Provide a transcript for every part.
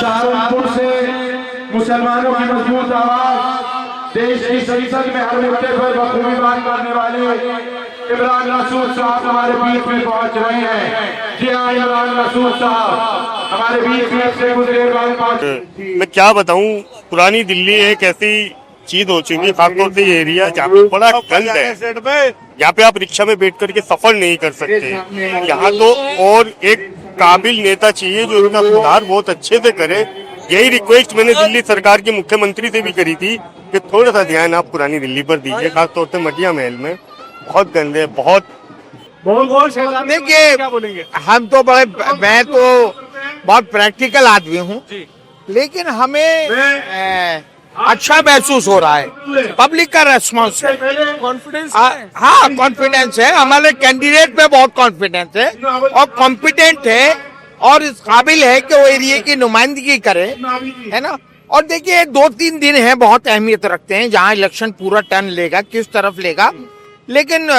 सहारनपुर से मुसलमानों की मजबूत आवाज, देश की संसद में हर मुद्दे पर बखूबी बात करने वाले इमरान मसूद साहब हमारे बीच में पहुंच रहे हैं। जी हाँ, इमरान मसूद साहब हमारे बीच में से कुछ देर बाद पहुंचे। मैं क्या बताऊं, पुरानी दिल्ली एक ऐसी चीज हो चुकी है, खासतौर से ये एरिया जहाँ पे बड़ा गंद है, यहाँ पे आप रिक्शा में बैठ करके सफर नहीं कर सकते। यहाँ तो और एक काबिल नेता चाहिए जो इसका सुधार बहुत अच्छे से करे। यही रिक्वेस्ट मैंने दिल्ली सरकार के मुख्यमंत्री से भी करी थी कि थोड़ा सा ध्यान आप पुरानी दिल्ली पर दीजिए, खासतौर से मटिया महल में बहुत गंदे है, बहुत। देखिए, क्या बोलेंगे? हम तो मैं तो बहुत प्रैक्टिकल आदमी हूँ, लेकिन हमें अच्छा महसूस हो रहा है। पब्लिक का रेस्पॉन्स है, कॉन्फिडेंस। हाँ, कॉन्फिडेंस है। हमारे कैंडिडेट पे बहुत कॉन्फिडेंस है और कॉम्पिटेंट है और इस काबिल है कि वो एरिया की नुमाइंदगी करे, है ना। और देखिए, 2-3 दिन है, बहुत अहमियत रखते हैं जहाँ इलेक्शन पूरा टर्न लेगा, किस तरफ लेगा। लेकिन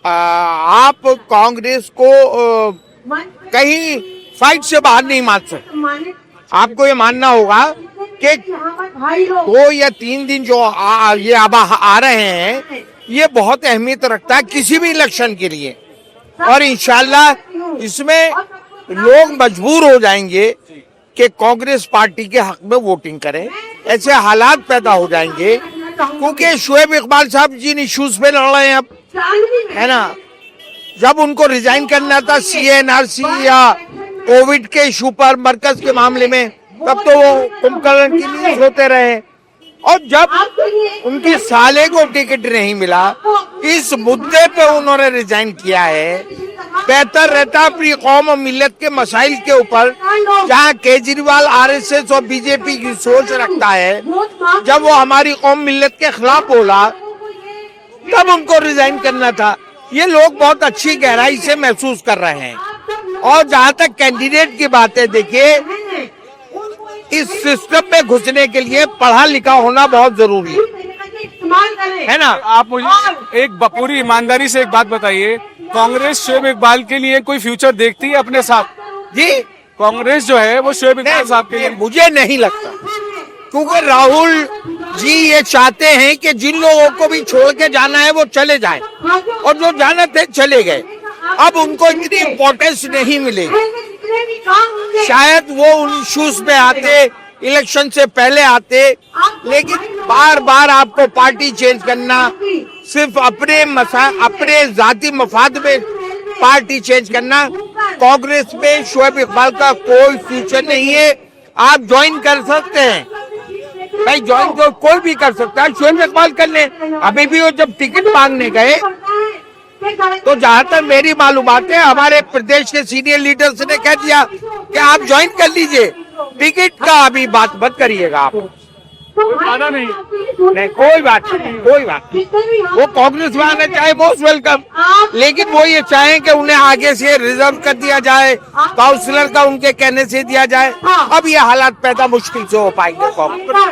आप कांग्रेस को कहीं फाइट से बाहर नहीं मान सकते। आपको ये मानना होगा कि 2 या 3 दिन जो ये अब आ रहे हैं, ये बहुत अहमियत रखता है किसी भी इलेक्शन के लिए। और इंशाल्लाह इसमें लोग मजबूर हो जाएंगे कि कांग्रेस पार्टी के हक में वोटिंग करें। ऐसे हालात पैदा हो जाएंगे क्योंकि शोएब इकबाल साहब जिन इश्यूज पे लड़ रहे हैं अब, है ना, जब उनको रिजाइन करना था CNRC या कोविड के इशू पर, मरकज के मामले में, तब तो वो कुंभकर्ण की न्यूज होते रहे। और जब उनकी साले को टिकट नहीं मिला, इस मुद्दे पे उन्होंने रिजाइन किया है। बेहतर रहता अपनी कौम और मिल्लत के मसाइल के ऊपर, जहाँ केजरीवाल RSS और BJP की सोच रखता है, जब वो हमारी कौम मिल्लत के खिलाफ बोला तब उनको रिजाइन करना था। ये लोग बहुत अच्छी गहराई से महसूस कर रहे हैं। और जहाँ तक कैंडिडेट की बात है, देखिए, इस सिस्टम में घुसने के लिए पढ़ा लिखा होना बहुत जरूरी है ना। आप मुझे एक पूरी ईमानदारी से एक बात बताइए, कांग्रेस शोएब इकबाल के लिए कोई फ्यूचर देखती है अपने साथ? जी, कांग्रेस जो है वो शोएब इकबाल साहब के लिए, मुझे नहीं लगता, क्योंकि राहुल जी ये चाहते हैं कि जिन लोगों को भी छोड़ के जाना है वो चले जाएं, और जो जाना थे चले गए। अब उनको इतनी इम्पोर्टेंस नहीं मिलेगी। शायद वो उन इश्यूज पे आते, इलेक्शन से पहले आते, लेकिन बार बार आपको पार्टी चेंज करना, सिर्फ अपने जाती मफाद में पार्टी चेंज करना, कांग्रेस में शोएब इकबाल का कोई फ्यूचर नहीं है। आप ज्वाइन कर सकते हैं भाई, ज्वाइन तो कोई भी कर सकता है, शोएब इकबाल कर ले। अभी भी वो जब टिकट मांगने गए तो जहाँ तक मेरी मालूमात है, हमारे प्रदेश के सीनियर लीडर्स ने कह दिया कि आप ज्वाइन कर लीजिए, टिकट का अभी बात मत करिएगा आप। नहीं, कोई बात नहीं। वो कांग्रेस में आना चाहे मोस्ट वेलकम, लेकिन वो ये चाहें कि उन्हें आगे से रिजर्व कर दिया जाए, काउंसलर का उनके कहने से दिया जाए। अब ये हालात पैदा मुश्किल से हो पाएंगे।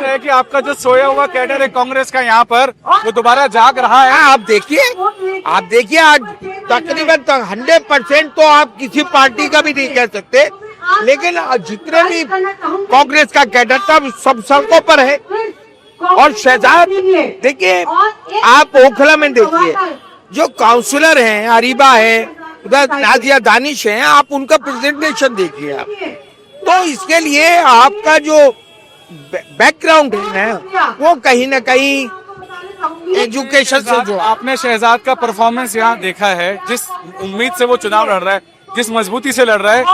है कि आपका जो सोया हुआ कैडर है कांग्रेस का यहाँ पर, वो दोबारा जाग रहा है। आप देखिए आज तकरीबन 100% तो आप किसी पार्टी का भी नहीं कह सकते, लेकिन जितने भी कांग्रेस का कैडर था सब सड़कों पर है। और शहजाद, देखिए, आप ओखला में देखिए, जो काउंसलर हैं, अरीबा है, उधर नाजिया दानिश है, आप उनका प्रेजेंटेशन देखिए आप। तो इसके लिए आपका जो बैकग्राउंड है वो कहीं ना कहीं एजुकेशन से जो। आपने शहजाद का परफॉर्मेंस यहाँ देखा है, जिस उम्मीद से वो चुनाव लड़ रहा है, जिस मजबूती से लड़ रहा है,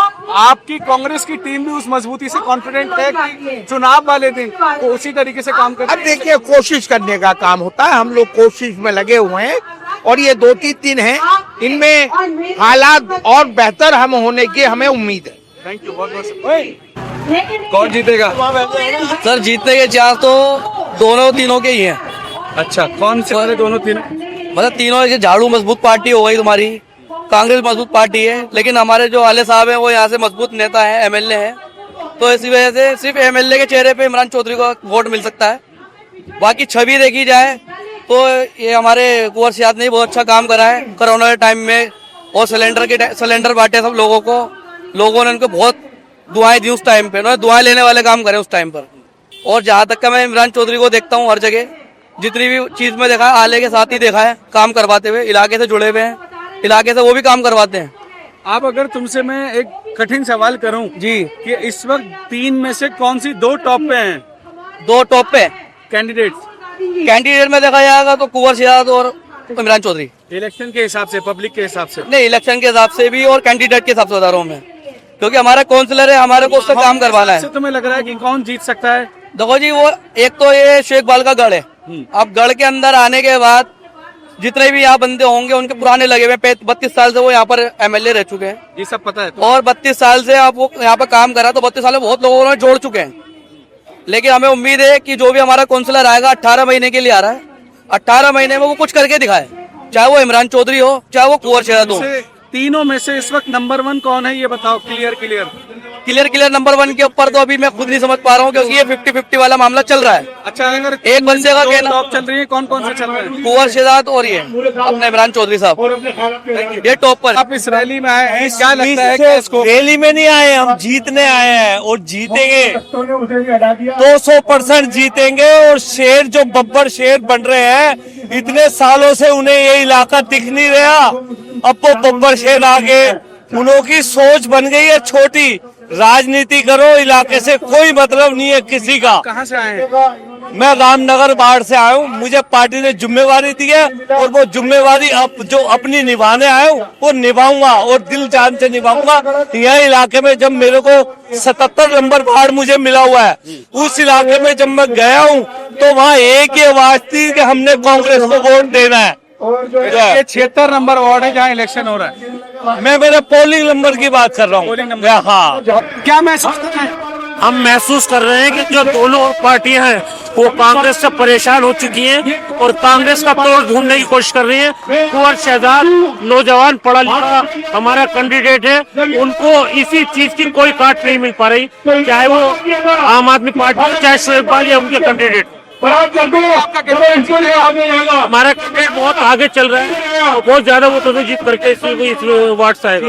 आपकी कांग्रेस की टीम भी उस मजबूती से कॉन्फिडेंट है कि चुनाव वाले दिन वो उसी तरीके से काम करें। अब देखिए, कोशिश करने का काम होता है, हम लोग कोशिश में लगे हुए हैं और ये 2-3 दिन है, इनमें हालात और बेहतर हम होने की हमें उम्मीद है। थैंक यू बहुत बहुत। कौन जीतेगा सर? जीतने के चांस तो दोनों तीनों के ही हैं। अच्छा, कौन से वाले दोनों तीनों? मतलब तीनों, झाड़ू मजबूत पार्टी हो गई तुम्हारी, कांग्रेस मजबूत पार्टी है, लेकिन हमारे जो आले साहब हैं वो यहाँ से मजबूत नेता है, MLA है, तो इसी वजह से सिर्फ MLA के चेहरे पे इमरान चौधरी को वोट मिल सकता है। बाकी छवि देखी जाए तो ये हमारे कुंवर सियाद ने बहुत अच्छा काम करा है कोरोना के टाइम में, और सिलेंडर बांटे सब लोगों को, लोगों ने उनको बहुत दुआएं दी उस टाइम पे, उन्होंने दुआएं लेने वाले काम करे उस टाइम पर। और जहां तक का मैं इमरान चौधरी को देखता हूँ हर जगह, जितनी भी चीज में देखा है आले के साथ ही देखा है काम करवाते हुए, इलाके से जुड़े हुए हैं, इलाके से वो भी काम करवाते हैं। आप अगर तुमसे मैं एक कठिन सवाल करूं जी, कि इस वक्त 3 में से कौन सी 2 टॉप पे हैं दो टॉप पे कैंडिडेट्स कैंडिडेट में देखा जाएगा तो कुंवर शहजाद और इमरान चौधरी। इलेक्शन के हिसाब से, पब्लिक के हिसाब से? नहीं, इलेक्शन के हिसाब से भी और कैंडिडेट के हिसाब से बता रहा हूँ मैं, क्योंकि हमारा काउंसलर है, हमारे को उससे काम करवाना है। इससे तुम्हें लग रहा है कि कौन जीत सकता है? देखो जी, वो एक तो ये शेख बाल का गढ़ है। अब गढ़ के अंदर आने के बाद जितने भी यहाँ बंदे होंगे उनके पुराने लगे हुए, 32 साल से वो यहाँ पर MLA रह चुके हैं। ये सब पता है तो? और 32 साल से आप वो यहाँ पर काम करा, तो 32 साल में बहुत लोगों ने जोड़ चुके हैं। लेकिन हमें उम्मीद है कि जो भी हमारा काउंसलर आएगा 18 महीने के लिए आ रहा है, 18 महीने में वो कुछ करके दिखाए, चाहे वो इमरान चौधरी हो, चाहे वो कुंवर शहजाद हो। तीनों में से इस वक्त नंबर 1 कौन है ये बताओ, क्लियर। क्लियर नंबर 1 के ऊपर तो अभी मैं खुद नहीं समझ पा रहा हूँ, क्योंकि ये 50-50 वाला मामला चल रहा है। अच्छा, अगर एक बंदे का कहना, टॉप चल रही है, कौन कौन से चल रहे हैं? कुंवर शहजाद और ये अपने इमरान चौधरी साहब, ये टॉप पर। आप इस रैली में आए हैं, क्या लगता है कि इसको? रैली में नहीं आए, हम जीतने आए हैं और जीतेंगे, 200% जीतेंगे। और शेर जो बब्बर शेर बन रहे हैं, इतने सालों से उन्हें ये इलाका दिख नहीं रहा, अब वो बब्बर शेर आगे, उनकी सोच बन गई है छोटी, राजनीति करो, इलाके से कोई मतलब नहीं है किसी का। कहाँ से आए हैं? मैं रामनगर बाढ़ से आया हूँ, मुझे पार्टी ने जिम्मेवारी दी है और वो जिम्मेवारी अब जो अपनी निभाने आया हूँ वो निभाऊंगा और दिल जान से निभाऊंगा। यह इलाके में जब मेरे को 77 नंबर वार्ड मुझे मिला हुआ है, उस इलाके में जब मैं गया हूँ तो वहाँ एक ही आवाज थी कि हमने कांग्रेस को वोट देना है। ये 76 नंबर वार्ड है जहाँ इलेक्शन हो रहा है। मैं मेरे पोलिंग नंबर की बात कर रहा पोलिंग हूँ। नंबर। हाँ, क्या महसूस कर रहे हैं? हम महसूस कर रहे हैं कि जो दोनों पार्टियां हैं वो कांग्रेस से परेशान हो चुकी हैं और कांग्रेस का तोड़ ढूंढने की कोशिश कर रही है। कुंवर शहजाद नौजवान पढ़ा लिखा हमारा कैंडिडेट है, उनको इसी चीज की कोई काट नहीं मिल पा रही, चाहे वो आम आदमी पार्टी चाहे शोएब बाल या उनके कैंडिडेट। हमारा कैंडिडेट बहुत आगे चल रहा है और बहुत ज्यादा वो तो जीत करके इस वार्ड से आएगा।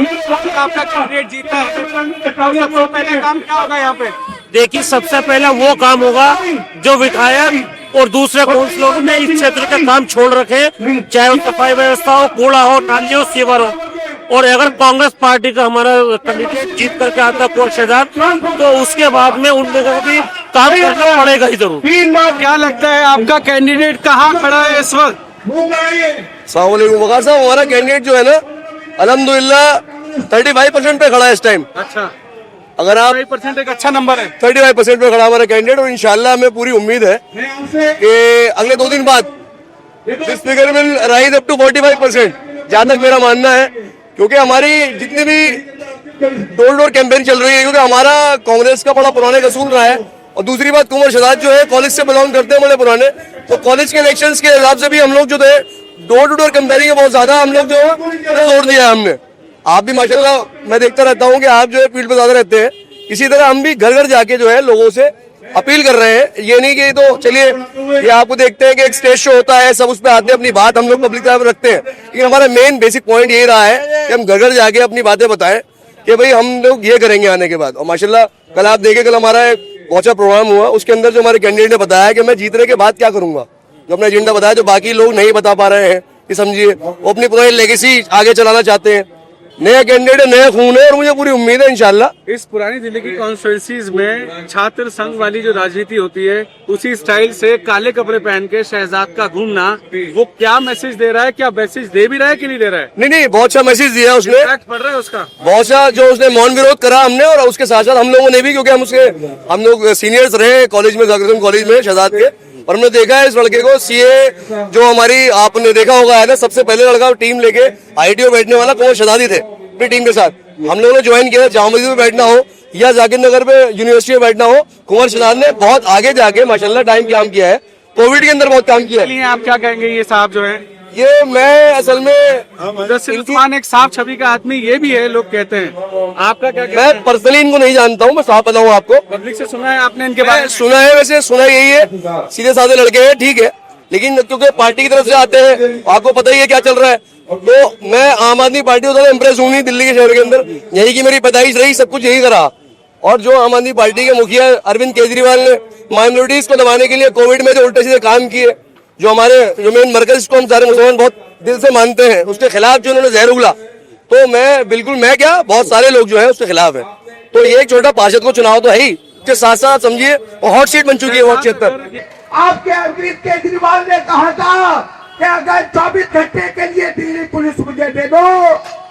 आपका कैंडिडेट जीता है, सबसे पहले काम क्या होगा यहाँ पे? देखिए, सबसे पहला वो काम होगा जो विधायक और दूसरे काउंसिलरों ने इस क्षेत्र के काम छोड़ रखे, चाहे वो सफाई व्यवस्था हो, कूड़ा हो, नाली हो, सीवर हो। और अगर कांग्रेस पार्टी का हमारा कैंडिडेट जीत करके आता है कुंवर शहजाद, तो उसके बाद में उन लोगों को भी काम करना पड़ेगा ही जरूर। क्या लगता है आपका कैंडिडेट कहाँ खड़ा है इस वक्त? सलामुअलैकुम वकार साहब, हमारा कैंडिडेट जो है ना अल्हम्दुलिल्लाह 35% पे खड़ा है इस टाइम। अच्छा, अगर आप 35% एक अच्छा नंबर है। 35% पे खड़ा हमारा कैंडिडेट और इंशाल्लाह हमें पूरी उम्मीद है कि अगले 2 दिन बाद this figure will rise up to 45%, जहां तक मेरा मानना है। क्योंकि हमारी जितनी भी डोर डोर कैंपेन चल रही है, क्योंकि हमारा कांग्रेस का बड़ा पुराने कसूल रहा है, और दूसरी बात कुंवर शहजाद जो है कॉलेज से बिलोंग करते हैं बड़े पुराने, तो कॉलेज के इलेक्शंस के हिसाब से भी हम लोग जो थे डोर टू डोर कैंपेनिंग में बहुत ज्यादा हम लोग जो है जोर दिया है हमने। आप भी माशाल्लाह मैं देखता रहता हूँ कि आप जो है फील्ड पे ज्यादा रहते हैं, इसी तरह हम भी घर घर जाके जो है लोगों से अपील कर रहे हैं। ये नहीं कि तो चलिए ये आपको देखते हैं कि एक स्टेज शो होता है, सब उस पर आते हैं, अपनी बात हम लोग पब्लिक तरफ रखते हैं, लेकिन हमारा मेन बेसिक पॉइंट ये रहा है कि हम घर घर जाके अपनी बातें बताएं कि भाई हम लोग ये करेंगे आने के बाद। और माशाल्लाह कल आप देखें, कल हमारा एक पहुंचा प्रोग्राम हुआ, उसके अंदर जो हमारे कैंडिडेट ने बताया कि मैं जीतने के बाद क्या करूंगा, जो अपना एजेंडा बताया, जो बाकी लोग नहीं बता पा रहे हैं, ये समझिए वो अपनी पुरानी लेगेसी आगे चलाना चाहते हैं। नया कैंडिडेट नया खून है और मुझे पूरी उम्मीद है इंशाल्लाह। इस पुरानी दिल्ली की कॉन्स्टिट्यूंसीज में छात्र संघ वाली जो राजनीति होती है उसी स्टाइल से काले कपड़े पहन के शहजाद का घूमना, वो क्या मैसेज दे रहा है? क्या मैसेज दे भी रहा है कि नहीं दे रहा है? नहीं, बहुत अच्छा मैसेज दिया उसने, इम्पैक्ट पड़ रहा है उसका बहुत सा, जो उसने मौन विरोध करा हमने, और उसके साथ साथ हम लोगों ने भी, क्योंकि हम लोग सीनियर्स रहे कॉलेज में, जाकिर हुसैन कॉलेज में शहजाद के, और हमने देखा है इस लड़के को सीए जो हमारी आपने देखा होगा है ना, सबसे पहले लड़का टीम लेके आईटीओ बैठने वाला कुंवर शहजाद ही थे अपनी टीम के साथ। हम लोगों ने ज्वाइन किया, जामा मस्जिद में बैठना हो या जाकिर नगर पे यूनिवर्सिटी में बैठना हो, कुंवर शहजाद ने बहुत आगे जाके माशाल्लाह टाइम काम किया है, कोविड के अंदर बहुत काम किया है। आप क्या कहेंगे ये साहब जो है? ये मैं असल में उस्मान एक साफ छवि का आदमी ये भी है, लोग कहते हैं। आपका क्या कहना है? मैं पर्सनली इनको नहीं जानता हूँ, मैं साफ बताऊँ आपको, पब्लिक से सुना है आपने इनके बारे में? सुना है, वैसे सुना यही है, सीधे साधे लड़के हैं, ठीक है, लेकिन क्योंकि पार्टी की तरफ से आते हैं, आपको पता ही है क्या चल रहा है, तो मैं आम आदमी पार्टी से इम्प्रेस हूँ नहीं दिल्ली के शहर के अंदर, यही की मेरी पैदाइश रही, सब कुछ यही करा, और जो आम आदमी पार्टी के मुखिया अरविंद केजरीवाल ने माइनॉरिटीज को दबाने के लिए कोविड में जो उल्टे सीधे काम किए, जो मेन मरकज को हम सारे मुसलमान बहुत दिल से मानते हैं, उसके खिलाफ जो उन्होंने जहर उगला, तो मैं क्या बहुत सारे लोग जो है उसके खिलाफ है। तो ये एक छोटा पार्षद को चुनाव तो है ही, के साथ साथ समझिए हॉट सीट बन चुकी है वार्ड 76। आपके अरविंद केजरीवाल ने कहा था कि अगर 24 घंटे के लिए दिल्ली पुलिस मुझे दे दो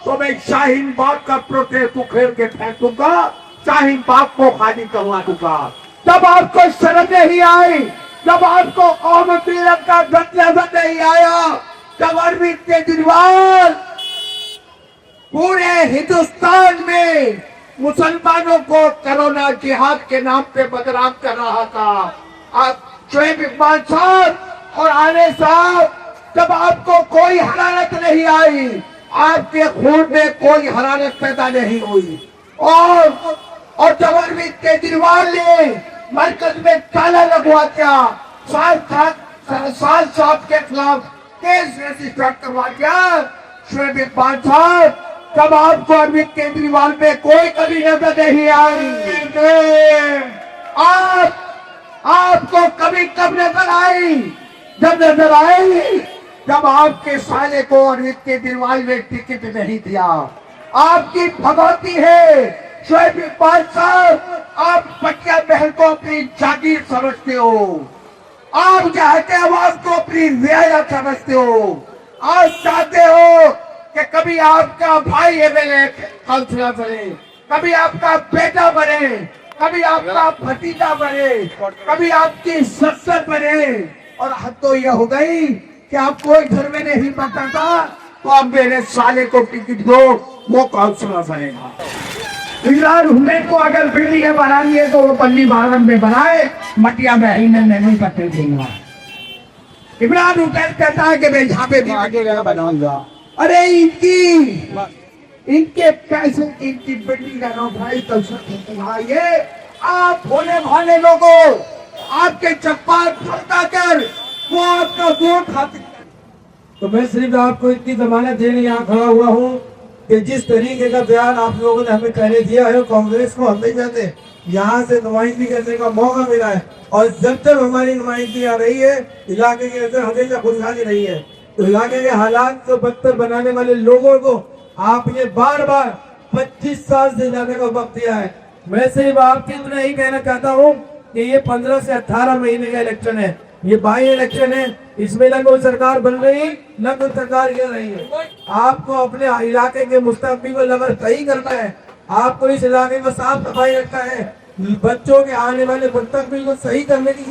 तो मैं शाहीन बाग का प्रोटेस्ट उखेड़ के फेंक दूंगा, शाहीन बाग को खाली करवा दूंगा। जब आपको शर्म नहीं आई, जब आपको कौम पीरत का गंतव्य नहीं आया, तब अरविंद केजरीवाल पूरे हिंदुस्तान में मुसलमानों को कोरोना जिहाद के नाम पे बदनाम कर रहा था। आप शोएब इकबाल साहब और आने साहब, जब आपको कोई हरारत नहीं आई, आपके खून में कोई हरारत पैदा नहीं हुई, और जब अरविंद केजरीवाल ने मरकज में ताला लगवा दिया, साल साहब के खिलाफ केस रजिस्टर करवा दिया, शोएब इकबाल साहब, तब आपको अरविंद केजरीवाल में कोई कभी नजर नहीं आई। आपको कभी कब नजर आई? जब नजर आई जब आपके साले को अरविंद केजरीवाल ने टिकट नहीं दिया। आपकी भगवती है शोएब इकबाल साहब, आप पटिया महल को अपनी जागीर समझते हो, आप चाहते आवाज को अपनी रियायत समझते हो, आप चाहते हो कि कभी आपका भाई एमएलए काउंसिलर बने, कभी आपका बेटा बने, कभी आपका भतीजा बने, कभी आपकी ससुर बने, और हद तो यह हो गई कि आप कोई घर में नहीं बताता तो आप मेरे साले को टिकट दो, वो काउंसिलर बनेगा। इमरान हुसैन को अगर बिल्डिंग बनानी है तो वो पल्ली बारम में बनाए, मटिया में ही में नहीं पत्ते दूंगा। इमरान हुसैन कहता है कि मैं यहाँ पे भी आगे बनाऊंगा। अरे इनके पैसे इनकी बिल्डिंग का भाई तो ये आप भोले भाले लोगों, आपके चप्पल फटका कर वो आपका वोट खाते। तो मैं सिर्फ आपको इतनी जमानत देने यहाँ खड़ा हुआ हूँ कि जिस तरीके का बयान आप लोगों ने हमें पहले दिया है, कांग्रेस को हमेशा से यहाँ से नुमाइंदगी करने का मौका मिला है, और जब तक हमारी नुमाइंदगी आ रही है इलाके के अंदर हमेशा खुशहाली रही है। तो इलाके के हालात को बदतर बनाने वाले लोगों को आपने बार बार 25 साल से ज्यादा का वक्त दिया है। मैं सिर्फ आपके इतना ही कहना चाहता हूँ कि ये 15 से 18 महीने का इलेक्शन है, ये बाई इलेक्शन है, इसमें न कोई सरकार बन रही न कोई सरकार गिर रही है। आपको अपने इलाके के मुस्तकबिल को अगर सही करना है, आपको इस इलाके को साफ सफाई रखना है, बच्चों के आने वाले मुस्तकबिल को सही करने की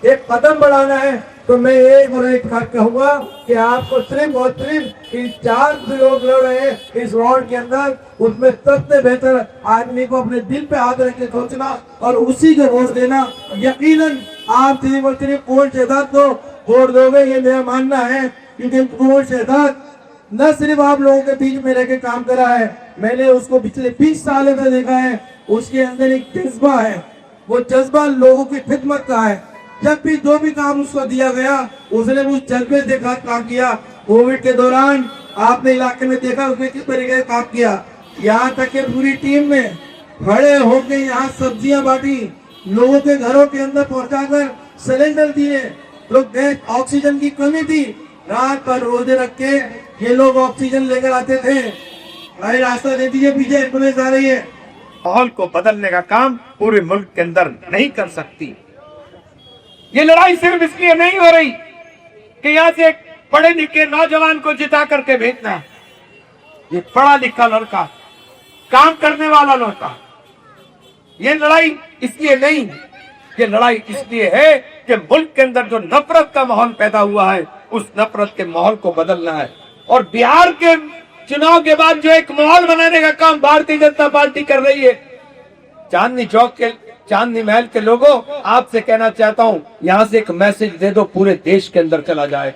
एक कदम बढ़ाना है, तो मैं एक और एक कहूँगा कि आपको सिर्फ और सिर्फ इन 4 लोग लड़ रहे हैं इस वार्ड के अंदर, उसमें सबसे बेहतर आदमी को अपने दिल पे हाथ रख के सोचना और उसी को वोट देना। यकीनन आप सिर्फ और सिर्फ कुंवर शहजाद को वोट दोगे, ये मेरा मानना है, क्योंकि कुंवर शहजाद न सिर्फ आप लोगों के बीच में रहकर काम करा है, मैंने उसको पिछले 20 सालों में देखा है, उसके अंदर एक जज्बा है, वो जज्बा लोगों की खिदमत का है। जब भी जो भी काम उसको दिया गया उसने उस जज्बे से काम किया। कोविड के दौरान आपने इलाके में देखा उसने किस तरीके से काम किया, यहाँ तक कि पूरी टीम में खड़े होकर यहाँ सब्जियां बांटी, लोगों के घरों के अंदर पहुंचाकर सिलेंडर दिए। लोग ऑक्सीजन की कमी थी, रात पर रोजे रख के ये लोग ऑक्सीजन लेकर आते थे। भाई रास्ता दे दीजिए, पीछे एम्बुलेंस आ रही है। माहौल को बदलने का काम पूरे मुल्क के अंदर नहीं कर सकती। ये लड़ाई सिर्फ इसलिए नहीं हो रही कि यहाँ से एक पढ़े लिखे नौजवान को जिता करके भेजना है। ये पढ़ा लिखा लड़का, काम करने वाला लड़का, ये लड़ाई इसलिए नहीं, ये लड़ाई इसलिए है कि मुल्क के अंदर जो नफरत का माहौल पैदा हुआ है उस नफरत के माहौल को बदलना है। और बिहार के चुनाव के बाद जो एक माहौल बनाने का काम भारतीय जनता पार्टी कर रही है, चांदनी चौक के चांदनी महल के लोगों, आपसे कहना चाहता हूं, यहां से एक मैसेज दे दो, पूरे देश के अंदर चला जाए।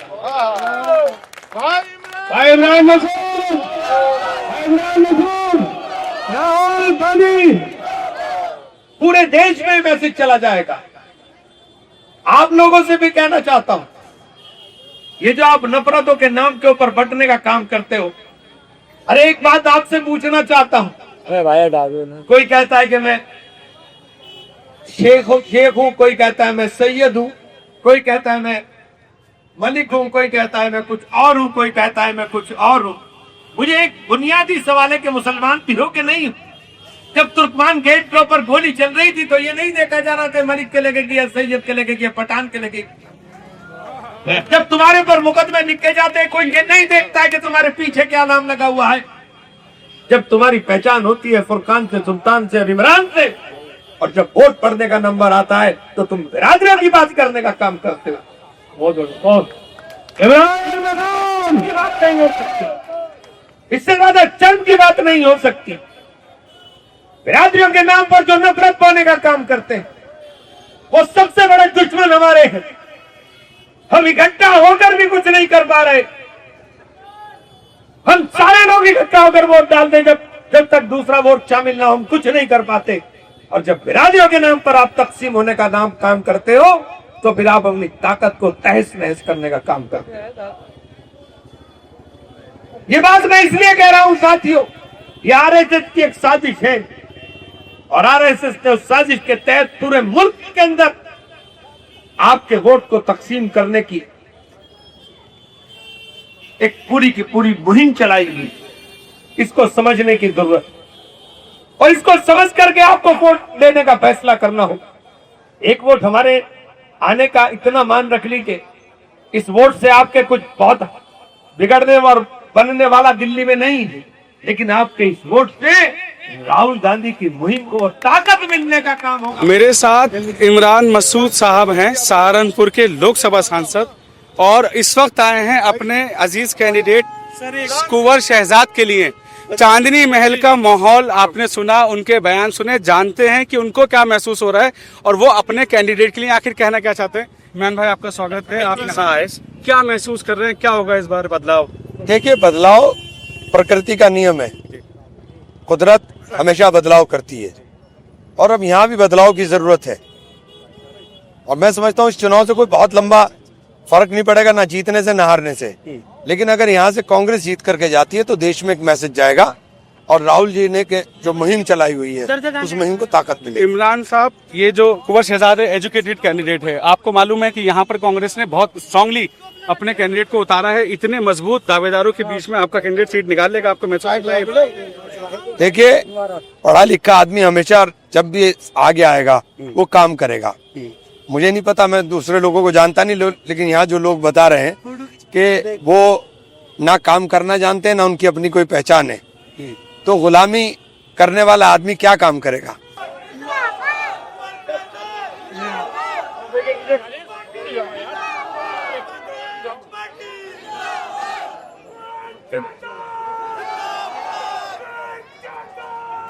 पूरे देश में मैसेज चला जाएगा। आप लोगों से भी कहना चाहता हूं, ये जो आप नफरतों के नाम के ऊपर बंटने का काम करते हो, अरे एक बात आपसे पूछना चाहता हूं, कोई कहता है कि मैं शेख हूं, कोई कहता है मैं सैयद हूं, कोई कहता है मैं मलिक हूं, कोई कहता है मैं कुछ और हूं, कोई कहता है मैं कुछ और हूं। मुझे एक बुनियादी सवाल है कि मुसलमान भी हो कि नहीं हो? जब तुर्कमान गेट के ऊपर गोली चल रही थी तो ये नहीं देखा जा रहा था मलिक के लगेगी या सैयद के लगेगी या पठान के लगेगी। जब तुम्हारे ऊपर मुकदमे लिखे जाते हैं कोई ये नहीं देखता है कि तुम्हारे पीछे क्या नाम लगा हुआ है। जब तुम्हारी पहचान होती है फुरकान से, सुल्तान से और इमरान से, और जब वोट पड़ने का नंबर आता है तो तुम बिरादरियों की बात करने का काम करते हो। इमरान की बात नहीं हो सकती, इससे ज्यादा चंद की बात नहीं हो सकती। बिरादरियों के नाम पर जो नफरत पाने का काम करते हैं वो सबसे बड़े दुश्मन हमारे हैं। हम इकट्ठा होकर भी कुछ नहीं कर पा रहे। हम सारे लोग इकट्ठा होकर वोट डाल दें, जब तक दूसरा वोट शामिल ना हो हम कुछ नहीं कर पाते। और जब बिरादरियों के नाम पर आप तकसीम होने का नाम काम करते हो तो फिर आप अपनी ताकत को तहस नहस करने का काम करते हो। ये बात मैं इसलिए कह रहा हूं साथियों, ये आरएसएस की एक साजिश है और आरएसएस ने उस साजिश के तहत पूरे मुल्क के अंदर आपके वोट को तकसीम करने की एक पूरी की पूरी मुहिम चलाएगी। इसको समझने की जरूरत और इसको समझ करके आपको वोट देने का फैसला करना होगा। एक वोट हमारे आने का इतना मान रख लीजिए, इस वोट से आपके कुछ बहुत बिगड़ने और बनने वाला दिल्ली में नहीं है, लेकिन आपके इस वोट से राहुल गांधी की मुहिम को ताकत मिलने का काम होगा। मेरे साथ इमरान मसूद साहब हैं, सहारनपुर के लोकसभा सांसद, और इस वक्त आए हैं अपने अजीज कैंडिडेट कुंवर शहजाद के लिए। चांदनी महल का माहौल आपने सुना, उनके बयान सुने, जानते हैं कि उनको क्या महसूस हो रहा है और वो अपने कैंडिडेट के लिए आखिर कहना क्या चाहते हैं। इमरान भाई आपका स्वागत है, आप यहाँ आए, क्या महसूस कर रहे हैं, क्या होगा इस बार बदलाव? देखिए, बदलाव प्रकृति का नियम है, कुदरत हमेशा बदलाव करती है और अब यहाँ भी बदलाव की जरूरत है। और मैं समझता हूँ इस चुनाव से कोई बहुत लंबा फर्क नहीं पड़ेगा, ना जीतने से ना हारने से, लेकिन अगर यहाँ से कांग्रेस जीत करके जाती है तो देश में एक मैसेज जाएगा और राहुल जी ने के जो मुहिम चलाई हुई है उस मुहिम को ताकत मिलेगी। इमरान साहब, ये जो कुंवर शहजाद एजुकेटेड कैंडिडेट है, आपको मालूम है कि यहाँ पर कांग्रेस ने बहुत स्ट्रांगली अपने कैंडिडेट को उतारा है। इतने मजबूत दावेदारों के बीच में आपका कैंडिडेट सीट निकाल लेगा, आपको महसूस? देखिए, पढ़ा लिखा आदमी हमेशा जब भी आगे आएगा वो काम करेगा। मुझे नहीं पता, मैं दूसरे लोगों को जानता नहीं, लेकिन यहाँ जो लोग बता रहे हैं कि वो ना काम करना जानते हैं ना उनकी अपनी कोई पहचान है, तो गुलामी करने वाला आदमी क्या काम करेगा।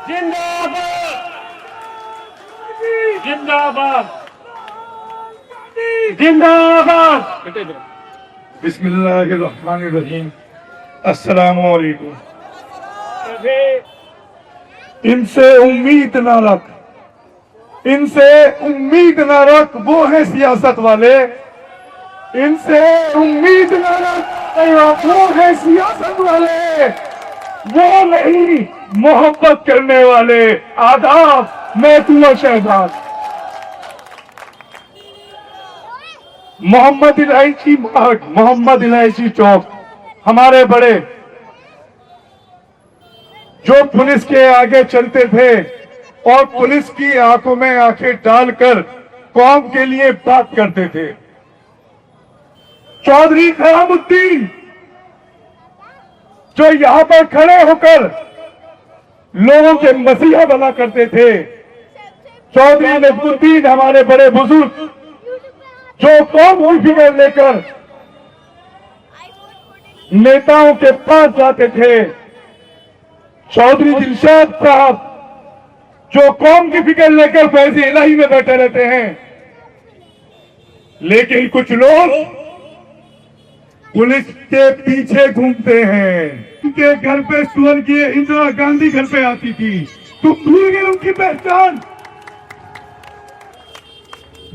जिंदाबाद जिंदाबाद जिंदाबाद। बिस्मिल्लाहिर्रहमानिर्रहीम। अस्सलाम वालेकुम। इनसे उम्मीद न रख, इनसे उम्मीद न रख, वो है सियासत वाले। इनसे उम्मीद न रख, वो है सियासत वाले, वो नहीं मोहब्बत करने वाले। आदाब, मैं कुंवर शहजाद। मोहम्मद इलायची मार्ग, मोहम्मद इलायची चौक, हमारे बड़े जो पुलिस के आगे चलते थे और पुलिस की आंखों में आंखें डालकर कौम के लिए बात करते थे। चौधरी खयामुद्दीन जो यहाँ पर खड़े होकर लोगों के मसीहा बना करते थे। चौधरी नजमुद्दीन, हमारे बड़े बुजुर्ग जो कौम की फिक्र लेकर नेताओं के पास जाते थे। चौधरी दिलशाद साहब जो कौम की फिक्र लेकर फैज़ इलाही में बैठे रहते हैं। लेकिन कुछ लोग पुलिस के पीछे घूमते हैं। उनके घर पे स्वर्गीय इंदिरा गांधी घर पे आती थी, तुम भूल गए उनकी पहचान।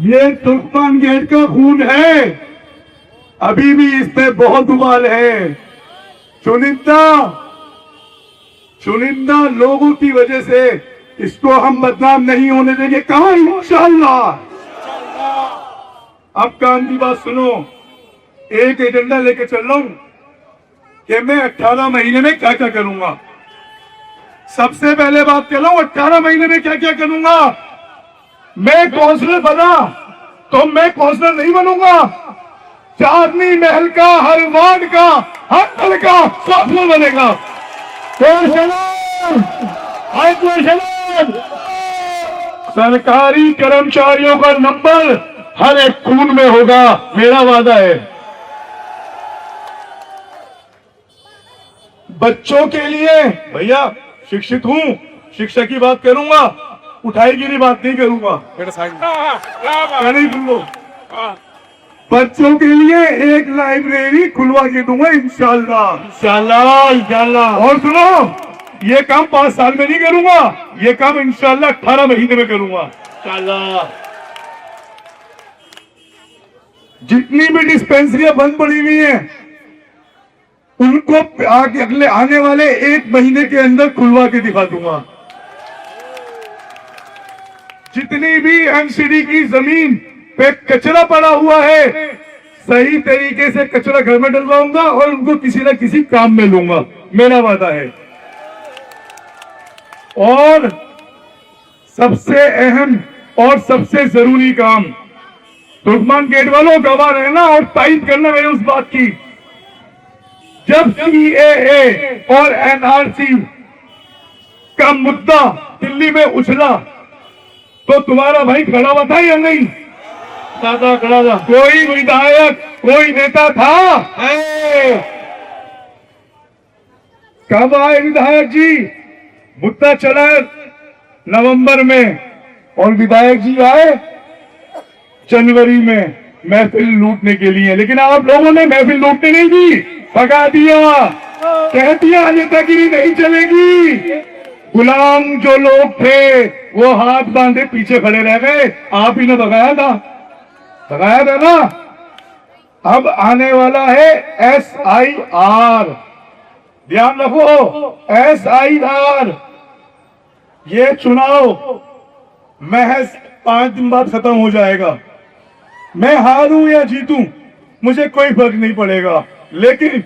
ये तुर्कमान गेट का खून है, अभी भी इस पे बहुत उबाल है। चुनिंदा लोगों की वजह से इसको हम बदनाम नहीं होने देंगे। कहा इंशाअल्लाह। अब काम की बात सुनो, एक एजेंडा लेके चल रहा हूं कि मैं 18 महीने में क्या क्या करूंगा। सबसे पहले बात कर रहा हूं, 18 महीने में क्या क्या करूंगा। मैं काउंसलर बना तो मैं काउंसलर नहीं बनूंगा। चांदनी महल का हर वार्ड का हर लड़का काउंसलर बनेगा। सरकारी कर्मचारियों का नंबर हर एक खून में होगा, मेरा वादा है। बच्चों के लिए भैया शिक्षित हूं, शिक्षा की बात करूंगा, उठाईगिरी बात नहीं करूंगा। नहीं सुनो, बच्चों के लिए एक लाइब्रेरी खुलवा के दूंगा इंशाल्लाह। इंशाल्लाह इंशाल्लाह। और सुनो, ये काम 5 साल में नहीं करूंगा, ये काम इंशाल्लाह 18 महीने में करूंगा इंशाल्लाह। जितनी भी डिस्पेंसरियां बंद पड़ी हुई हैं उनको आगे अगले आने वाले 1 महीने के अंदर खुलवा के दिखा दूंगा। जितनी भी एमसीडी की जमीन पे कचरा पड़ा हुआ है, सही तरीके से कचरा घर में डलवाऊंगा और उनको किसी न किसी काम में लूंगा, मेरा वादा है। और सबसे अहम और सबसे जरूरी काम, तुर्कमान गेट वालों गवाह रहना और तायद करना मेरे उस बात की, जब सीएए और एनआरसी का मुद्दा दिल्ली में उछला तो तुम्हारा भाई खड़ा हुआ था या नहीं? खड़ा था। कोई विधायक, कोई नेता था? कब आए विधायक जी? मुद्दा चला नवंबर में और विधायक जी आए जनवरी में महफिल लूटने के लिए। लेकिन आप लोगों ने महफिल लूटने नहीं दी, भगा दिया, कह दिया नेतागिरी नहीं चलेगी। गुलाम जो लोग थे वो हाथ बांधे पीछे खड़े रह गए, आप ही ने भगाया था ना। अब आने वाला है SIR, ध्यान रखो, SIR। ये चुनाव महज 5 दिन बाद खत्म हो जाएगा। मैं हारूं या जीतूं मुझे कोई फर्क नहीं पड़ेगा, लेकिन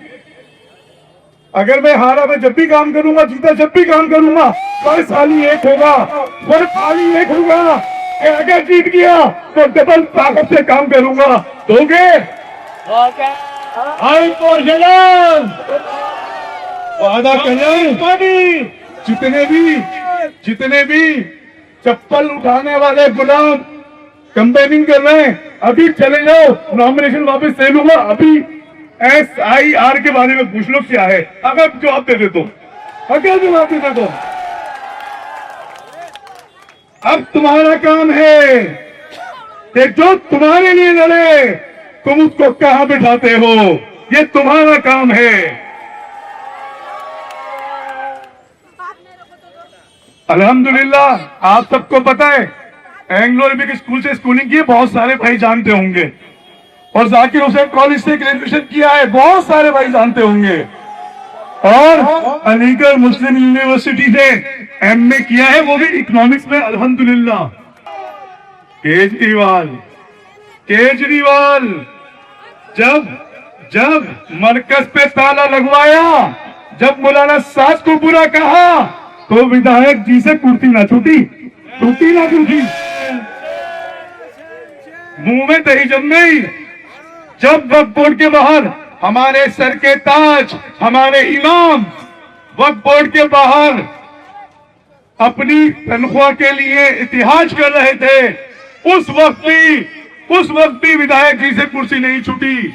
अगर मैं हारा मैं जब भी काम करूंगा, जीता जब भी काम करूंगा, फर्क खाली एक होगा, फर्क खाली एक होगा कि अगर जीत गया तो डबल ताकत से काम करूंगा। दोगे? वादा करें। जितने भी चप्पल उठाने वाले गुलाम कंपेनिंग कर रहे हैं, अभी चले जाओ, नॉमिनेशन वापस ले लूंगा। अभी SIR के बारे में पूछ लो क्या है, अगर जवाब दे दे तो, अगर जवाब दे दे तो। अब तुम्हारा काम है कि जो तुम्हारे लिए लड़े तुम उसको कहां बिठाते हो, ये तुम्हारा काम है। अल्हम्दुलिल्लाह आप सबको पता है, एंग्लो अरबिक स्कूल से स्कूलिंग की बहुत सारे भाई जानते होंगे, और जाकिर हुसैन कॉलेज से ग्रेजुएशन किया है, बहुत सारे भाई जानते होंगे, और अलीगढ़ मुस्लिम यूनिवर्सिटी से MA किया है, वो भी इकोनॉमिक्स में अल्हम्दुलिल्लाह। केजरीवाल जब मरकज पे ताला लगवाया, जब मौलाना साज को बुरा कहा, तो विधायक जी से कुर्सी ना छूटी, मुंह में दही जम गई। जब वक्फ बोर्ड के बाहर हमारे सर के ताज, हमारे इमाम वक्फ बोर्ड के बाहर अपनी तनख्वाह के लिए इतिहाज कर रहे थे, उस वक्त भी विधायक जी से कुर्सी नहीं छूटी।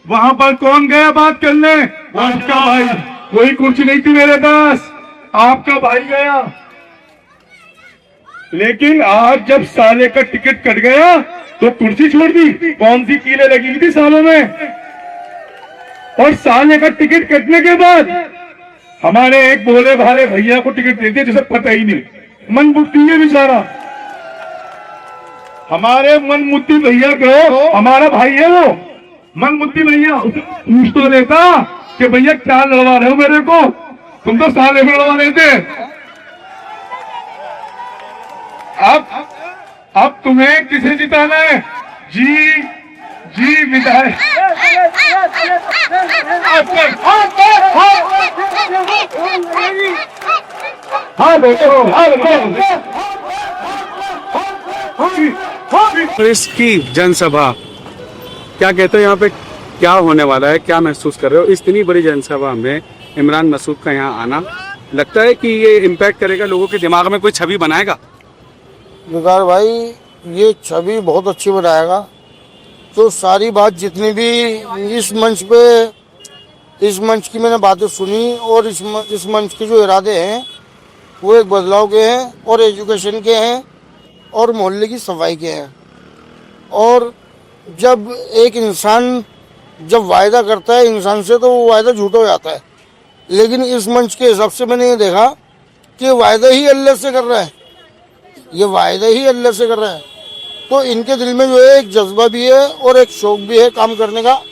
वहां पर कौन गया बात करने? आपका भाई। कोई कुर्सी नहीं थी मेरे पास, आपका भाई गया। लेकिन आज जब साले का टिकट कट गया तो कुर्सी छोड़ दी। कौन सी कीलें लगी थी सालों में? और साले का टिकट कटने के बाद हमारे एक भोले भाले भैया को टिकट दे दिया जिसे पता ही नहीं, मन बुद्धि है बेचारा। हमारे मन मुद्दी भैया को, हमारा भाई है वो मन मुद्दी भैया, पूछ तो लेता कि भैया क्या लड़वा रहे हो मेरे को, तुम तो साले को लड़वा रहे थे। अब तुम्हें किसे जिताना है? जी जी विधायक। हाँ बेटो, कांग्रेस की जनसभा, क्या कहते हो यहाँ पे क्या होने वाला है, क्या महसूस कर रहे हो? इतनी बड़ी जनसभा में इमरान मसूद का यहाँ आना लगता है कि ये इम्पैक्ट करेगा, लोगों के दिमाग में कोई छवि बनाएगा? विकार भाई, ये छवि बहुत अच्छी बनाएगा। तो सारी बात जितनी भी इस मंच की मैंने बातें सुनी, और इस मंच के जो इरादे हैं वो एक बदलाव के हैं, और एजुकेशन के हैं, और मोहल्ले की सफाई के हैं। और जब एक इंसान जब वायदा करता है इंसान से, तो वो वायदा झूठा हो जाता है। लेकिन इस मंच के हिसाब से मैंने ये देखा कि वायदा ही अल्लाह से कर रहा है, ये वायदा ही अल्लाह से कर रहा है। तो इनके दिल में जो है एक जज्बा भी है और एक शौक भी है काम करने का।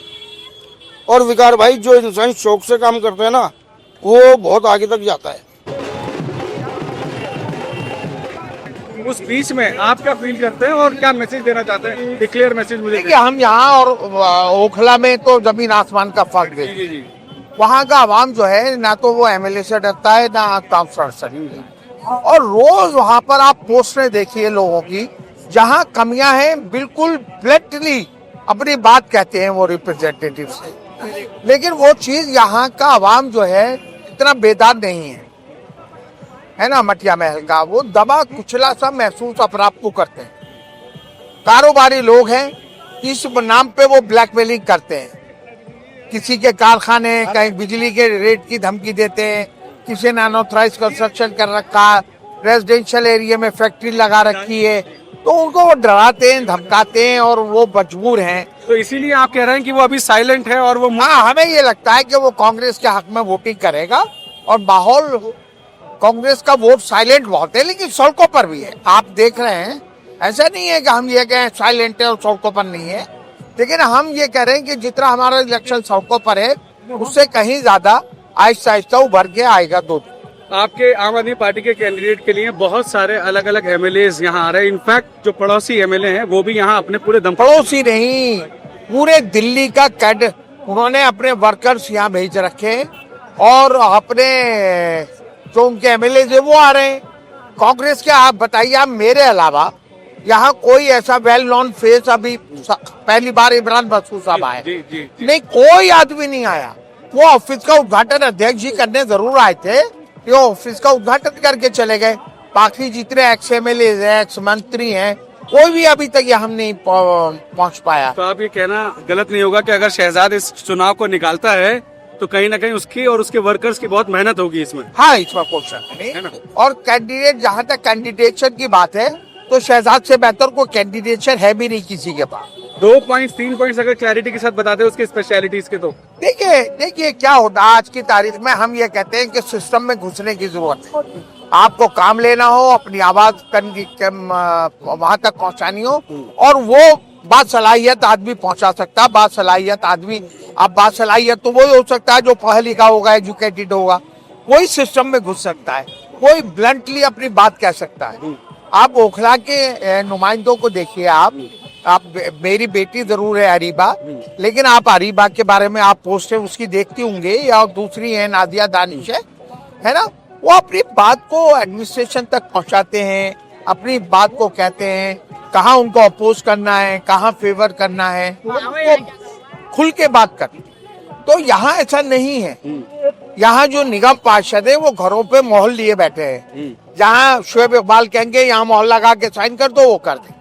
और विकार भाई, जो इंसान शौक से काम करता है ना, वो बहुत आगे तक जाता है। उस बीच में आप क्या फील करते हैं और क्या मैसेज देना चाहते हैं? एक क्लियर मैसेज मुझे देखिए, हम यहाँ और ओखला में तो जमीन आसमान का फर्क है। जी। वहाँ का आवाम जो है, ना तो वो एमएलए से डरता है, ना काउंसलर से। और रोज वहाँ पर आप पोस्टें देखिए लोगों की, जहाँ कमियां हैं बिल्कुल ब्लैंकली अपनी बात कहते हैं वो रिप्रेजेंटेटिव से। लेकिन वो चीज यहाँ का आवाम जो है इतना बेदार नहीं है ना। मटिया महल का वो दबा कुचला सा महसूस अपने आप को करते हैं। कारोबारी लोग हैं, इस नाम पे वो ब्लैकमेलिंग करते हैं। किसी के कारखाने, कहीं बिजली के रेट की धमकी देते हैं, किसी ने अनऑथराइज कंस्ट्रक्शन कर रखा, रेजिडेंशियल एरिया में फैक्ट्री लगा रखी है, तो उनको वो डराते हैं, धमकाते हैं, और वो मजबूर हैं। तो इसीलिए आप कह रहे हैं कि वो अभी साइलेंट है और वो हाँ, हमें ये लगता है कि वो कांग्रेस के हक में वोटिंग करेगा। और माहौल कांग्रेस का वोट साइलेंट बहुत है, लेकिन सड़कों पर भी है। आप देख रहे हैं, ऐसा नहीं है कि हम ये कहें साइलेंट है और सड़कों पर नहीं है, लेकिन हम ये कह रहे हैं कि जितना हमारा इलेक्शन सड़कों पर है, उससे कहीं ज्यादा आहिस्ता आहिस्ता उभर के आएगा। दो आपके आम आदमी पार्टी के कैंडिडेट के लिए बहुत सारे अलग अलग एमएलए यहाँ आ रहे हैं। इनफैक्ट जो पड़ोसी एमएलए हैं वो भी यहाँ अपने पूरे दम, पड़ोसी नहीं, पूरे दिल्ली का कैडर उन्होंने अपने वर्कर्स यहाँ भेज रखे, और अपने जो उनके एमएलए है वो आ रहे हैं कांग्रेस के। आप बताइए, आप मेरे अलावा यहाँ कोई ऐसा वेल नोन फेस अभी पहली बार इमरान मसूद साहब आए? नहीं, कोई आदमी नहीं आया। वो ऑफिस का उद्घाटन अध्यक्ष जी करने जरूर आए थे, ये ऑफिस का उद्घाटन करके चले गए। बाकी जितने एक्स एमएलए हैं, एक्स मंत्री हैं, कोई भी अभी तक यहाँ नहीं पहुँच पाया। तो आप ये कहना गलत नहीं होगा कि अगर शहजाद इस चुनाव को निकालता है तो कहीं ना कहीं उसकी और उसके वर्कर्स की बहुत मेहनत होगी इसमें? हाँ, इसमें कोई शक नहीं है ना। और कैंडिडेट, जहाँ तक कैंडिडेशन की बात है, तो शहजाद से बेहतर कोई कैंडिडेशन है भी नहीं किसी के पास। 2 पॉइंट 3 पॉइंट अगर क्लैरिटी के साथ बताते हैं उसके स्पेशलिटीज के, तो देखिए क्या होता है आज की तारीख में। हम ये कहते हैं कि सिस्टम में घुसने की जरूरत है। आपको काम लेना हो, अपनी आवाज वहां तक पहुंचानी हो, और वो बासलाहियत आदमी पहुंचा सकता है। बासलाहियत आदमी, अब बासलाहियत तो वही हो सकता है जो पढ़ा लिखा होगा, एजुकेटेड होगा, वही सिस्टम में घुस सकता है, कोई ब्लंटली अपनी बात कह सकता है। आप ओखला के नुमाइंदों को देखिए, आप मेरी बेटी जरूर है अरीबा, लेकिन आप अरीबा के बारे में आप पोस्टें उसकी देखती होंगे, या दूसरी है नादिया दानिश है ना, वो अपनी बात को एडमिनिस्ट्रेशन तक पहुंचाते हैं, अपनी बात को कहते हैं, कहाँ उनको अपोज करना है, कहाँ फेवर करना है, वो खुल के बात करते। तो यहाँ ऐसा नहीं है। यहाँ जो निगम पार्षद है वो घरों पे मोहर लिए बैठे हैं। जहाँ शुएब इकबाल कहेंगे यहाँ मोहर लगा के साइन कर दो, वो कर दे।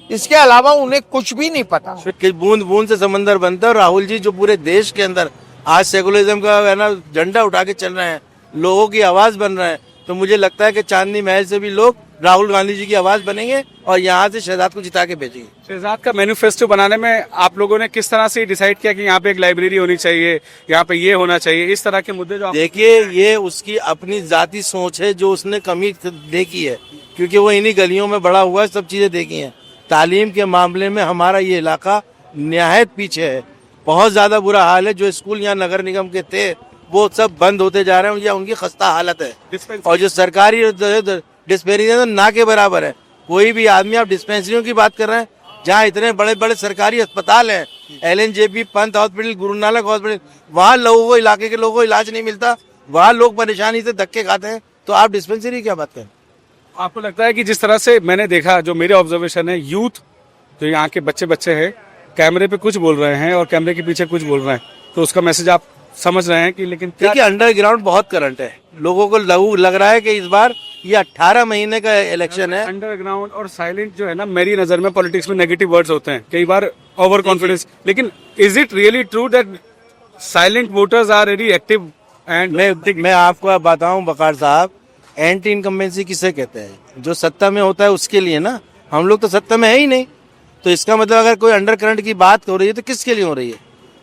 इसके अलावा उन्हें कुछ भी नहीं पता। बूंद बूंद से समंदर बनता है। राहुल जी जो पूरे देश के अंदर आज सेकुलरिज्म का है ना झंडा उठा के चल रहे हैं, लोगों की आवाज बन रहे हैं, तो मुझे लगता है कि चांदनी महल से भी लोग राहुल गांधी जी की आवाज बनेंगे और यहाँ से शहजाद को जिता के भेजेंगे। शहजाद का मैनिफेस्टो बनाने में आप लोगों ने किस तरह से डिसाइड किया कि यहाँ पे एक लाइब्रेरी होनी चाहिए, यहाँ पे ये होना चाहिए, इस तरह के मुद्दे जो देखिए, ये उसकी अपनी जाती सोच है जो उसने कमी देखी है, क्योंकि वो इन्हीं गलियों में बड़ा हुआ है, सब चीजें देखी हैं। तालीम के मामले में हमारा ये इलाका निहायत पीछे है, बहुत ज्यादा बुरा हाल है। जो स्कूल यहाँ नगर निगम के थे वो सब बंद होते जा रहे हैं या उनकी खस्ता हालत है। और जो सरकारी डिस्पेंसरी तो ना के बराबर है। कोई भी आदमी, आप डिस्पेंसरियों की बात कर रहे हैं जहाँ इतने बड़े बड़े सरकारी अस्पताल हैं, LNJP, Pant hospital, Guru Nanak hospital, वहाँ लोगों को, इलाके के लोगों को इलाज नहीं मिलता, वहाँ लोग परेशानी से धक्के खाते हैं, तो आप डिस्पेंसरी क्या बात करें। आपको लगता है कि जिस तरह से मैंने देखा, जो मेरे ऑब्जर्वेशन है, यूथ जो यहाँ के बच्चे हैं कैमरे पे कुछ बोल रहे हैं और कैमरे के पीछे कुछ बोल रहे हैं, तो उसका मैसेज आप समझ रहे हैं कि लेकिन देखिए अंडरग्राउंड बहुत करंट है, लोगों को लग रहा है कि इस बार ये 18 महीने का इलेक्शन है। अंडरग्राउंड और साइलेंट जो है ना, मेरी नजर में पॉलिटिक्स में नेगेटिव वर्ड्स होते हैं कई बार, ओवर कॉन्फिडेंस, लेकिन is it really true that silent voters are very active? And मैं आपको बताऊं बकार साहब, एंटी इनकम्बेंसी किसे कहते हैं? जो सत्ता में होता है उसके लिए ना, हम लोग तो सत्ता में है ही नहीं, तो इसका मतलब अगर कोई अंडर करंट की बात हो रही है तो किसके लिए हो रही है?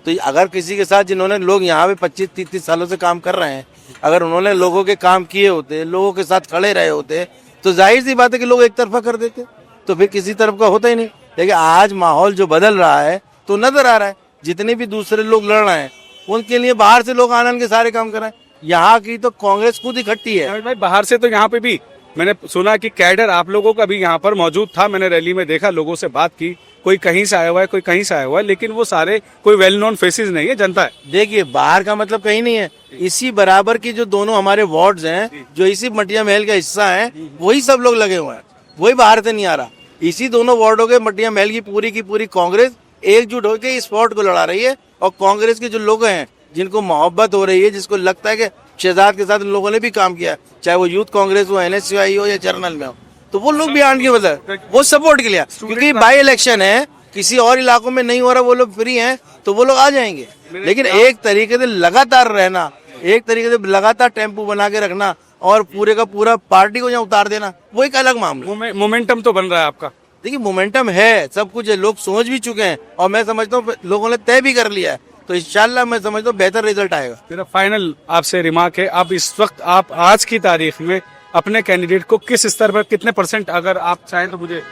तो अगर किसी के साथ, जिन्होंने लोग यहाँ पे 25-30 सालों से काम कर रहे हैं, अगर उन्होंने लोगों के काम किए होते, लोगों के साथ खड़े रहे होते, तो जाहिर सी बात है कि लोग एक तरफा कर देते, तो फिर किसी तरफ का होता ही नहीं। लेकिन आज माहौल जो बदल रहा है तो नजर आ रहा है, जितने भी दूसरे लोग लड़ रहे हैं उनके लिए बाहर से लोग आनंद के सारे काम कर रहे हैं। यहाँ की तो कांग्रेस खुद इकट्ठी है भाई, बाहर से तो यहाँ पे भी मैंने सुना कि कैडर आप लोगों का भी यहाँ पर मौजूद था, मैंने रैली में देखा, लोगों से बात की, कोई कहीं से आया हुआ है, कोई कहीं से आया हुआ है, लेकिन वो सारे कोई वेल नोन फेसेस नहीं है, जनता है। देखिए बाहर का मतलब कहीं नहीं है, इसी बराबर की जो दोनों हमारे वार्ड्स हैं, जो इसी मटिया महल का हिस्सा है, वही सब लोग लगे हुए हैं, वही बाहर से नहीं आ रहा। इसी दोनों वार्डों के मटिया महल की पूरी कांग्रेस एकजुट होकर इस वार्ड को लड़ा रही है। और कांग्रेस के जो लोग हैं, जिनको मोहब्बत हो रही है, जिसको लगता है कि शहजाद के साथ इन लोगों ने भी काम किया, चाहे वो यूथ कांग्रेस हो, NSCI हो या जर्नल में हो, तो वो लोग भी आने की वजह वो सपोर्ट के लिए, क्योंकि बाई इलेक्शन है, किसी और इलाकों में नहीं हो रहा, वो लोग फ्री हैं तो वो लोग आ जाएंगे। लेकिन एक तरीके से लगातार रहना, एक तरीके से लगातार टेम्पो बना के रखना और पूरे का पूरा पार्टी को यहाँ उतार देना, वो एक अलग मामला। मोमेंटम तो बन रहा है आपका। देखिए मोमेंटम है, सब कुछ है, लोग सोच भी चुके हैं और मैं समझता हूँ लोगों ने तय भी कर लिया है, तो इंशाल्लाह मैं समझता हूँ बेहतर रिजल्ट आएगा। मेरा फाइनल आपसे रिमार्क है, आप इस वक्त, आप आज की तारीख में अपने कैंडिडेट को किस स्तर पर, कितने %, अगर आप चाहें तो मुझे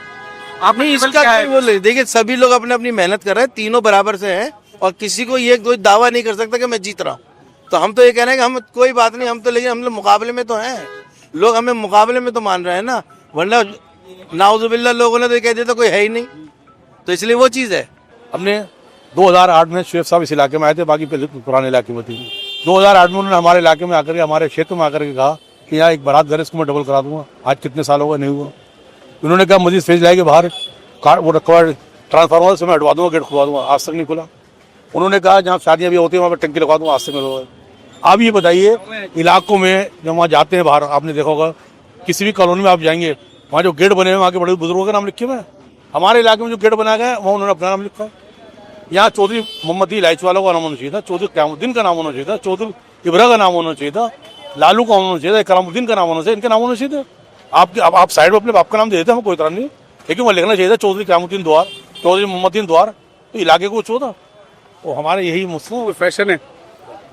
आप नहीं, इसका बोले, देखिए सभी लोग अपने अपनी मेहनत कर रहे हैं, तीनों बराबर से हैं और किसी को ये कोई दावा नहीं कर सकता कि मैं जीत रहा हूँ। तो हम तो ये कह रहे हैं कि हम कोई बात नहीं, हम तो, लेकिन हम लोग मुकाबले में तो हैं, लोग हमें मुकाबले में तो मान रहे हैं ना, वरना नाउजुबिल्लाह लोगों ने तो कह दिया तो कोई है ही नहीं, तो इसलिए वो चीज़ है। हमने 2008 में शुएब साहब इस इलाके में आए थे, बाकी पहले पुराने इलाके में थी। 2008 में उन्होंने हमारे इलाके में आकर के, हमारे क्षेत्र में आकर के कहा कि यहाँ एक बारात घर इसको मैं डबल करा दूंगा। आज कितने साल हो गए, नहीं हुआ। उन्होंने कहा मुझे स्टेज लाएंगे बाहर, वो ट्रांसफार्मर से मैं हटवा दूंगा, गेट खुलवा दूंगा, आज तक नहीं खुला। उन्होंने कहा जहाँ शादियाँ भी होती हैं वहाँ पर टंकी लगवा दूंगा, आज तक नहीं हुआ। आप ये बताइए, इलाकों में जब वहाँ जाते हैं बाहर, आपने देखा होगा किसी भी कॉलोनी में आप जाएंगे, वहाँ जो गेट बने हैं वहाँ के बड़े बुजुर्गों का नाम लिखे हुए हैं। हमारे इलाके में जो गेट बनाया गया है वहाँ उन्होंने अपना नाम लिखा है। यहाँ चौधरी मोहम्मद इलायची वालों का नाम होना चाहिए था, चौधरी क़यामुद्दीन का नाम होना चाहिए था, चौधरी इब्रा का नाम होना चाहिए था, लालू का होना चाहिए था, करामुद्दीन का नाम होना चाहिए, इनका नाम होना चाहिए था। आप साइड में अपने बाप का नाम दे देते, हमें कोई तरह नहीं, लेकिन वहाँ लिखना चाहिए था चौधरी क़यामुद्दीन द्वार, चौधरी मोहम्मदीन द्वार, तो इलाके को छो था। तो हमारे यही मुस्लिम फैशन है,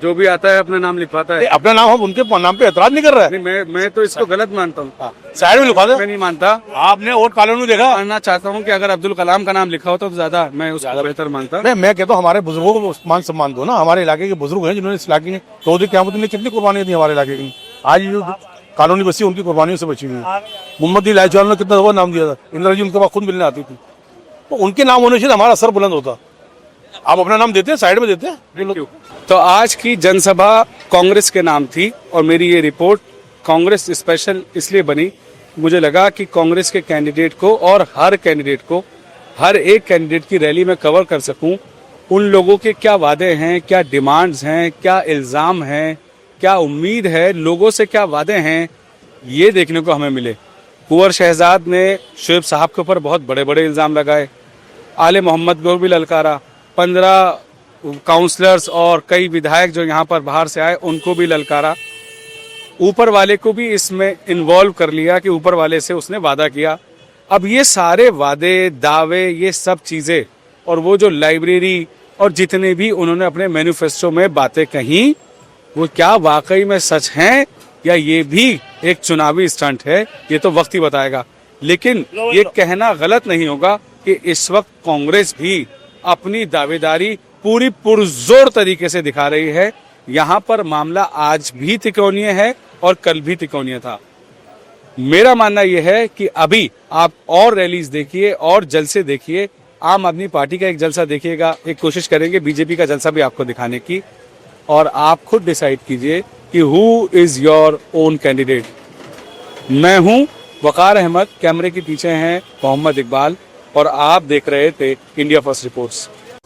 जो भी आता है अपना नाम लिखवाता है। अपना नाम, हम उनके नाम पे एतराज नहीं कर रहे हैं। मैं तो इसको गलत मानता हूँ, साइड में लिखवा दे। मैं नहीं मानता। आपने वोट कॉलोनी में देखा, मानना चाहता हूँ कि अगर अब्दुल कलाम का नाम लिखा होता तो ज्यादा मैं उसको बेहतर मानता। मैं कहता हूँ हमारे बुजुर्गों को मान सम्मान दो ना। हमारे इलाके के बुजुर्ग हैं जिन्होंने इस इलाके में, चौधरी क़यामुद्दीन ने कितनी कुर्बानियां दी हमारे इलाके की, आज जो कॉलोनी बसी उनकी कुर्बानियों से बची हुई है। मोहम्मद इलायची वालों ने कितना दफा नाम दिया था, इंदिरा जी उनके पास खुद मिलने आती थी, तो उनके नाम होने से हमारा असर बुलंद होता। आप अपना नाम देते हैं, साइड में देते हैं। तो आज की जनसभा कांग्रेस के नाम थी और मेरी ये रिपोर्ट कांग्रेस स्पेशल इसलिए बनी, मुझे लगा कि कांग्रेस के कैंडिडेट को और हर कैंडिडेट को, हर एक कैंडिडेट की रैली में कवर कर सकूं, उन लोगों के क्या वादे हैं, क्या डिमांड्स हैं, क्या इल्ज़ाम हैं, क्या उम्मीद है, लोगों से क्या वादे हैं, ये देखने को हमें मिले। कुंवर शहजाद ने शुएब साहब के ऊपर बहुत बड़े बड़े इल्ज़ाम लगाए, आले मोहम्मद को भी ललकारा, 15 काउंसलर्स और कई विधायक जो यहाँ पर बाहर से आए उनको भी ललकारा, ऊपर वाले को भी इसमें इन्वॉल्व कर लिया कि ऊपर वाले से उसने वादा किया। अब ये सारे वादे, दावे, ये सब चीज़ें और वो जो लाइब्रेरी और जितने भी उन्होंने अपने मैनिफेस्टो में बातें कहीं, वो क्या वाकई में सच हैं या ये भी एक चुनावी स्टंट है, ये तो वक्त ही बताएगा। लेकिन ये कहना गलत नहीं होगा कि इस वक्त कांग्रेस भी अपनी दावेदारी पूरी पुरजोर तरीके से दिखा रही है। यहाँ पर मामला आज भी तिकोनीय है और कल भी तिकोनीय था। मेरा मानना यह है कि अभी आप और रैलीज देखिए और जलसे देखिए, आम आदमी पार्टी का एक जलसा देखिएगा, एक कोशिश करेंगे बीजेपी का जलसा भी आपको दिखाने की, और आप खुद डिसाइड कीजिए कि who is your own candidate. मैं हूं वकार अहमद, कैमरे के पीछे हैं मोहम्मद इकबाल, और आप देख रहे थे इंडिया फर्स्ट रिपोर्ट्स।